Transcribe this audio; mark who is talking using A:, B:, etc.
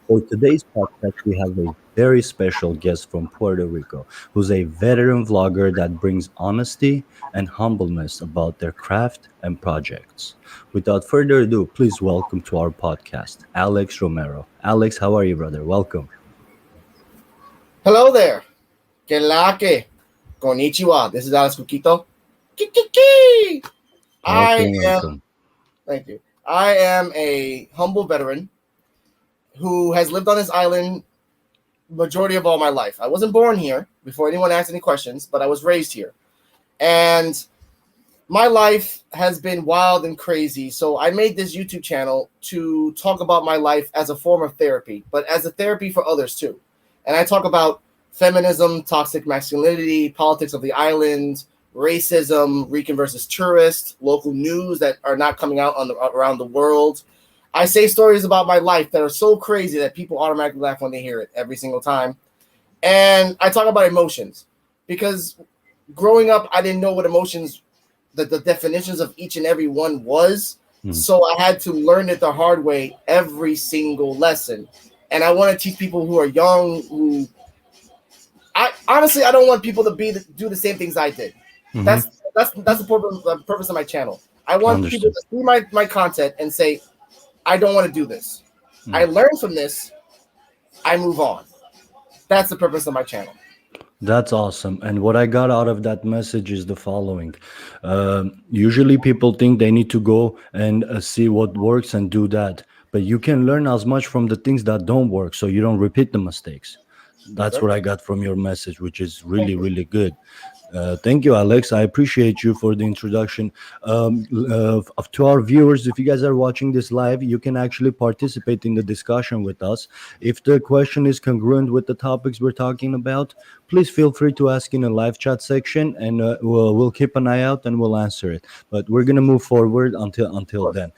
A: For today's podcast, we have a very special guest from Puerto Rico who's a veteran vlogger that brings honesty and humbleness about their craft and projects. Without further ado, please welcome to our podcast, Alex Romero. Alex, how are you, brother? Welcome.
B: Hello there. Que la que. Konnichiwa. This is Alex Kukito. Kikiki. I
A: Welcome,
B: am,
A: welcome.
B: thank you. I am a humble veteran who has lived on this island majority of all my life. I wasn't born here before anyone asked any questions, but I was raised here. And my life has been wild and crazy. So I made this YouTube channel to talk about my life as a form of therapy, but as a therapy for others too. And I talk about feminism, toxic masculinity, politics of the island, racism, Rican versus tourist, local news that are not coming out around the world. I say stories about my life that are so crazy that people automatically laugh when they hear it every single time. And I talk about emotions because growing up, I didn't know what emotions, the definitions of each and every one was.
A: Mhm.
B: So I had to learn it the hard way every single lesson. And I want to teach people who are young, who I honestly I don't want people to do the same things I did.
A: Mhm.
B: That's the purpose of my channel. I want people
A: Understood.
B: to see my content and say, I don't want to do this. I
A: Mhm.
B: learn from this, I move on. That's the purpose of my channel.
A: That's awesome. And what I got out of that message is the following. Usually people think they need to go and see what works and do that. But you can learn as much from the things that don't work so you don't repeat the mistakes.
B: Yes,
A: That's
B: sir.
A: what I got from your message, which is
B: Thank
A: really,
B: you.
A: really good. Thank you, Alex. I appreciate you for the introduction. To our viewers, if you guys are watching this live, you can actually participate in the discussion with us. If the question is congruent with the topics we're talking about, please feel free to ask in a live chat section, and we'll keep an eye out and we'll answer it. But we're gonna move forward until
B: Of course.
A: then.